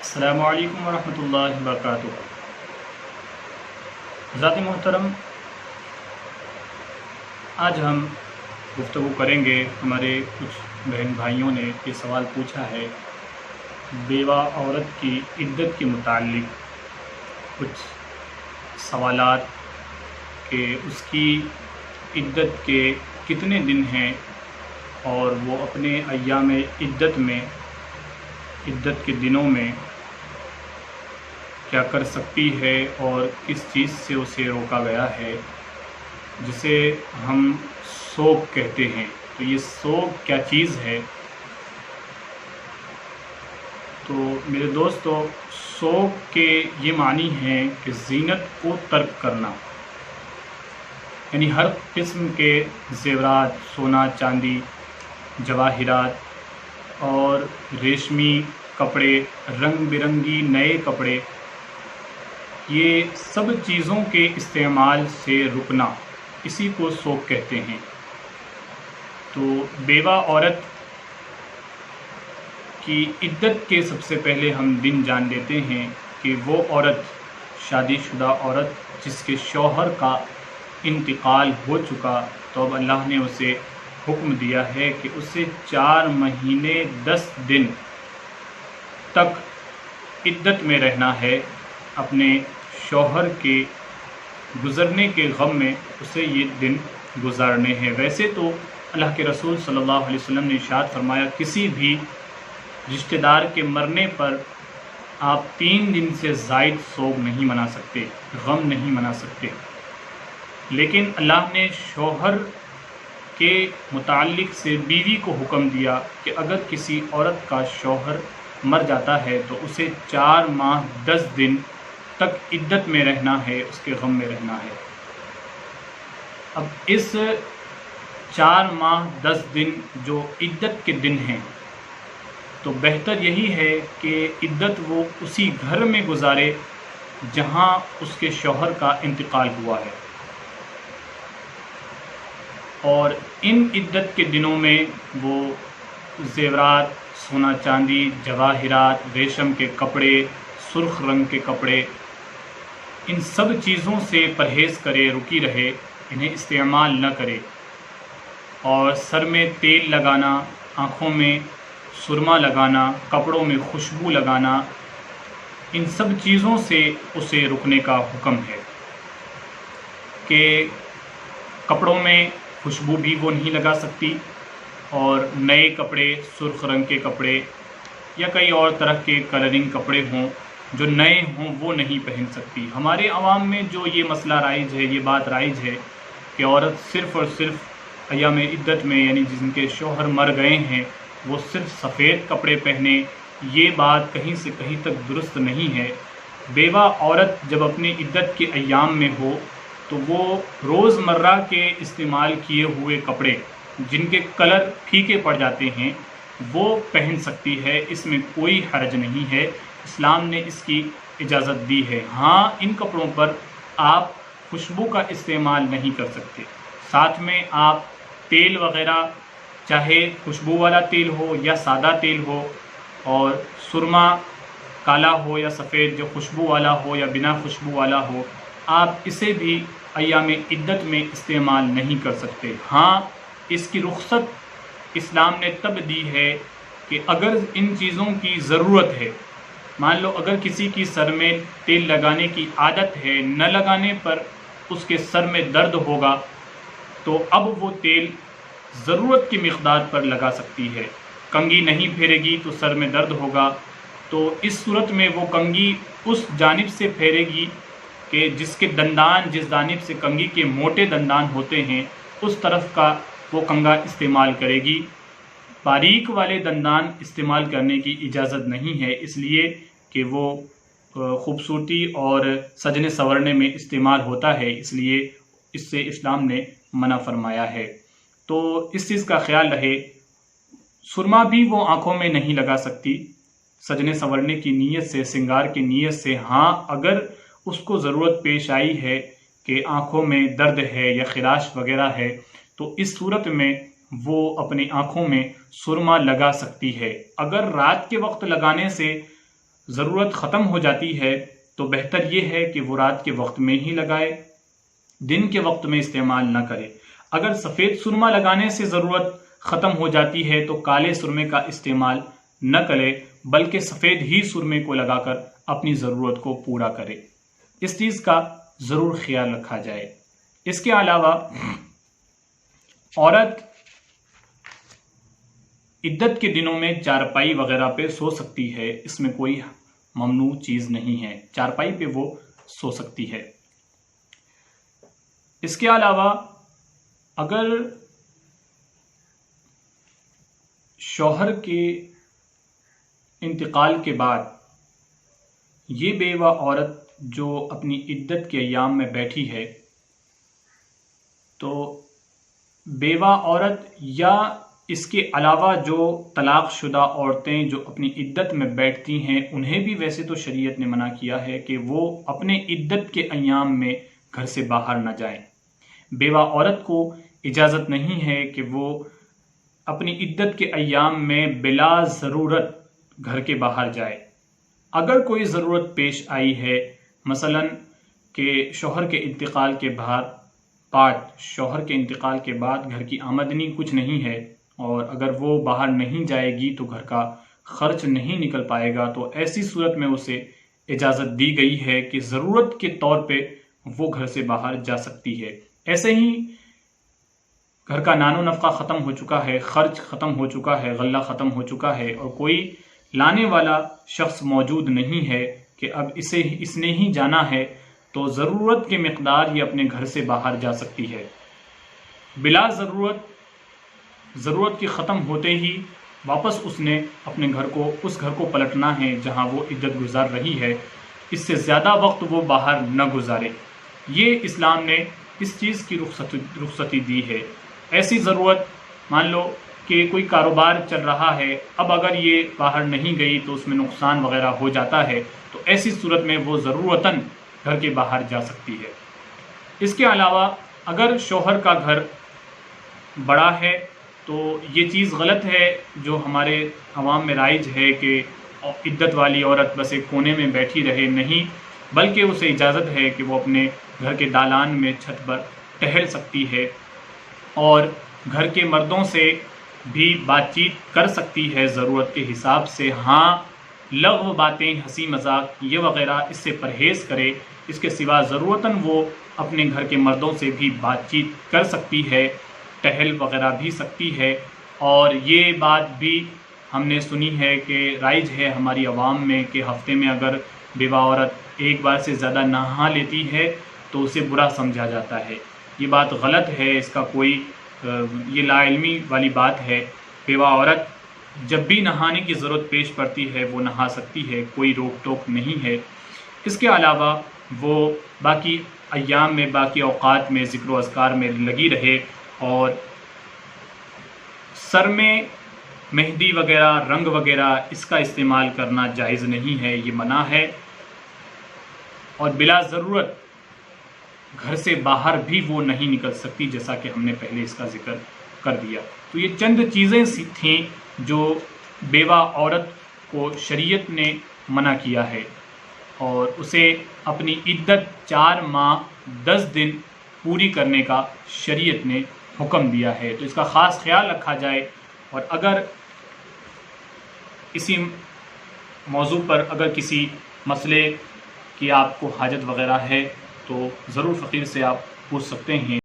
السلام علیکم ورحمۃ اللہ وبرکاتہ۔ ذات محترم، آج ہم گفتگو کریں گے۔ ہمارے کچھ بہن بھائیوں نے یہ سوال پوچھا ہے، بیوہ عورت کی عدت کے متعلق کچھ سوالات کہ اس کی عدت کے کتنے دن ہیں اور وہ اپنے ایام عدت میں، عدت کے دنوں میں کیا کر سکتی ہے اور کس چیز سے اسے روکا گیا ہے، جسے ہم سوگ کہتے ہیں۔ تو یہ سوگ کیا چیز ہے؟ تو میرے دوستو، سوگ کے یہ معنی ہیں کہ زینت کو ترک کرنا، یعنی ہر قسم کے زیورات، سونا چاندی، جواہرات اور ریشمی کپڑے، رنگ برنگی نئے کپڑے، یہ سب چیزوں کے استعمال سے رکنا، اسی کو سوگ کہتے ہیں۔ تو بیوہ عورت کی عدت کے سب سے پہلے ہم دن جان لیتے ہیں کہ وہ عورت، شادی شدہ عورت جس کے شوہر کا انتقال ہو چکا، تو اب اللہ نے اسے حکم دیا ہے کہ اسے 4 مہینے 10 دن تک عدت میں رہنا ہے۔ اپنے شوہر کے گزرنے کے غم میں اسے یہ دن گزارنے ہیں۔ ویسے تو اللہ کے رسول صلی اللہ علیہ وسلم نے ارشاد فرمایا، کسی بھی رشتہ دار کے مرنے پر آپ 3 دن سے زائد سوگ نہیں منا سکتے، غم نہیں منا سکتے۔ لیکن اللہ نے شوہر کے متعلق سے بیوی کو حکم دیا کہ اگر کسی عورت کا شوہر مر جاتا ہے تو اسے 4 ماہ 10 دن تک عدت میں رہنا ہے، اس کے غم میں رہنا ہے۔ اب اس 4 ماہ 10 دن جو عدت کے دن ہیں، تو بہتر یہی ہے کہ عدت وہ اسی گھر میں گزارے جہاں اس کے شوہر کا انتقال ہوا ہے، اور ان عدت کے دنوں میں وہ زیورات، سونا چاندی، جواہرات، ریشم کے کپڑے، سرخ رنگ کے کپڑے، ان سب چیزوں سے پرہیز کرے، رکی رہے، انہیں استعمال نہ کرے، اور سر میں تیل لگانا، آنکھوں میں سرما لگانا، کپڑوں میں خوشبو لگانا، ان سب چیزوں سے اسے رکنے کا حکم ہے کہ کپڑوں میں خوشبو بھی وہ نہیں لگا سکتی، اور نئے کپڑے، سرخ رنگ کے کپڑے یا کئی اور طرح کے کلرنگ کپڑے ہوں جو نئے ہوں وہ نہیں پہن سکتی۔ ہمارے عوام میں جو یہ مسئلہ رائج ہے، یہ بات رائج ہے کہ عورت صرف اور صرف ایام عدت میں، یعنی جن کے شوہر مر گئے ہیں، وہ صرف سفید کپڑے پہنے، یہ بات کہیں سے کہیں تک درست نہیں ہے۔ بیوہ عورت جب اپنی عدت کے ایام میں ہو تو وہ روز مرہ کے استعمال کیے ہوئے کپڑے جن کے کلر پھیکے پڑ جاتے ہیں وہ پہن سکتی ہے، اس میں کوئی حرج نہیں ہے، اسلام نے اس کی اجازت دی ہے۔ ہاں، ان کپڑوں پر آپ خوشبو کا استعمال نہیں کر سکتے، ساتھ میں آپ تیل وغیرہ، چاہے خوشبو والا تیل ہو یا سادہ تیل ہو، اور سرما کالا ہو یا سفید، جو خوشبو والا ہو یا بنا خوشبو والا ہو، آپ اسے بھی ایام عدت میں استعمال نہیں کر سکتے۔ ہاں، اس کی رخصت اسلام نے تب دی ہے کہ اگر ان چیزوں کی ضرورت ہے، مان لو اگر کسی کی سر میں تیل لگانے کی عادت ہے، نہ لگانے پر اس کے سر میں درد ہوگا، تو اب وہ تیل ضرورت کی مقدار پر لگا سکتی ہے۔ کنگھی نہیں پھیرے گی تو سر میں درد ہوگا، تو اس صورت میں وہ کنگھی اس جانب سے پھیرے گی کہ جس کے دندان، جس جانب سے کنگھی کے موٹے دندان ہوتے ہیں، اس طرف کا وہ کنگھا استعمال کرے گی۔ باریک والے دندان استعمال کرنے کی اجازت نہیں ہے، اس لیے کہ وہ خوبصورتی اور سجنے سنورنے میں استعمال ہوتا ہے، اس لیے اس سے اسلام نے منع فرمایا ہے۔ تو اس چیز کا خیال رہے۔ سرما بھی وہ آنکھوں میں نہیں لگا سکتی سجنے سنورنے کی نیت سے، سنگار کی نیت سے۔ ہاں، اگر اس کو ضرورت پیش آئی ہے کہ آنکھوں میں درد ہے یا خراش وغیرہ ہے، تو اس صورت میں وہ اپنی آنکھوں میں سرما لگا سکتی ہے۔ اگر رات کے وقت لگانے سے ضرورت ختم ہو جاتی ہے تو بہتر یہ ہے کہ وہ رات کے وقت میں ہی لگائے، دن کے وقت میں استعمال نہ کرے۔ اگر سفید سرما لگانے سے ضرورت ختم ہو جاتی ہے تو کالے سرمے کا استعمال نہ کرے، بلکہ سفید ہی سرمے کو لگا کر اپنی ضرورت کو پورا کرے۔ اس چیز کا ضرور خیال رکھا جائے۔ اس کے علاوہ عورت عدت کے دنوں میں چارپائی وغیرہ پہ سو سکتی ہے، اس میں کوئی ممنوع چیز نہیں ہے، چارپائی پہ وہ سو سکتی ہے۔ اس کے علاوہ اگر شوہر کے انتقال کے بعد یہ بیوہ عورت جو اپنی عدت کے ایام میں بیٹھی ہے، تو بیوہ عورت یا اس کے علاوہ جو طلاق شدہ عورتیں جو اپنی عدت میں بیٹھتی ہیں، انہیں بھی ویسے تو شریعت نے منع کیا ہے کہ وہ اپنے عدت کے ایام میں گھر سے باہر نہ جائیں۔ بیوہ عورت کو اجازت نہیں ہے کہ وہ اپنی عدت کے ایام میں بلا ضرورت گھر کے باہر جائے۔ اگر کوئی ضرورت پیش آئی ہے، مثلاً کہ شوہر کے انتقال کے شوہر کے انتقال کے بعد گھر کی آمدنی کچھ نہیں ہے، اور اگر وہ باہر نہیں جائے گی تو گھر کا خرچ نہیں نکل پائے گا، تو ایسی صورت میں اسے اجازت دی گئی ہے کہ ضرورت کے طور پہ وہ گھر سے باہر جا سکتی ہے۔ ایسے ہی گھر کا نان و نفقہ ختم ہو چکا ہے، خرچ ختم ہو چکا ہے، غلہ ختم ہو چکا ہے، اور کوئی لانے والا شخص موجود نہیں ہے کہ اب اس نے ہی جانا ہے، تو ضرورت کے مقدار یہ اپنے گھر سے باہر جا سکتی ہے۔ بلا ضرورت کے ختم ہوتے ہی واپس اس نے اپنے اس گھر کو پلٹنا ہے جہاں وہ عدت گزار رہی ہے۔ اس سے زیادہ وقت وہ باہر نہ گزارے۔ یہ اسلام نے اس چیز کی رخصتی دی ہے۔ ایسی ضرورت، مان لو کہ کوئی کاروبار چل رہا ہے، اب اگر یہ باہر نہیں گئی تو اس میں نقصان وغیرہ ہو جاتا ہے، تو ایسی صورت میں وہ ضرورتاً گھر کے باہر جا سکتی ہے۔ اس کے علاوہ اگر شوہر کا گھر بڑا ہے تو یہ چیز غلط ہے جو ہمارے عوام میں رائج ہے کہ عدت والی عورت بس ایک کونے میں بیٹھی رہے، نہیں، بلکہ اسے اجازت ہے کہ وہ اپنے گھر کے دالان میں چھت پر ٹہل سکتی ہے اور گھر کے مردوں سے بھی بات چیت کر سکتی ہے ضرورت کے حساب سے۔ ہاں، لغو باتیں، ہنسی مذاق یہ وغیرہ اس سے پرہیز کرے۔ اس کے سوا ضرورتاً وہ اپنے گھر کے مردوں سے بھی بات چیت کر سکتی ہے، ٹہل وغیرہ بھی سکتی ہے۔ اور یہ بات بھی ہم نے سنی ہے کہ رائج ہے ہماری عوام میں کہ ہفتے میں اگر بیوہ عورت ایک بار سے زیادہ نہا لیتی ہے تو اسے برا سمجھا جاتا ہے۔ یہ بات غلط ہے، اس کا یہ لا علمی والی بات ہے۔ بیوہ عورت جب بھی نہانے کی ضرورت پیش پڑتی ہے وہ نہا سکتی ہے، کوئی روک ٹوک نہیں ہے۔ اس کے علاوہ وہ باقی ایام میں، باقی اوقات میں ذکر و اذکار میں لگی رہے، اور سر میں مہندی وغیرہ، رنگ وغیرہ اس کا استعمال کرنا جائز نہیں ہے، یہ منع ہے۔ اور بلا ضرورت گھر سے باہر بھی وہ نہیں نکل سکتی، جیسا کہ ہم نے پہلے اس کا ذکر کر دیا۔ تو یہ چند چیزیں تھیں جو بیوہ عورت کو شریعت نے منع کیا ہے، اور اسے اپنی عدت 4 ماہ 10 دن پوری کرنے کا شریعت نے حکم دیا ہے۔ تو اس کا خاص خیال رکھا جائے، اور اگر اسی موضوع پر اگر کسی مسئلے کی آپ کو حاجت وغیرہ ہے تو ضرور فقیر سے آپ پوچھ سکتے ہیں۔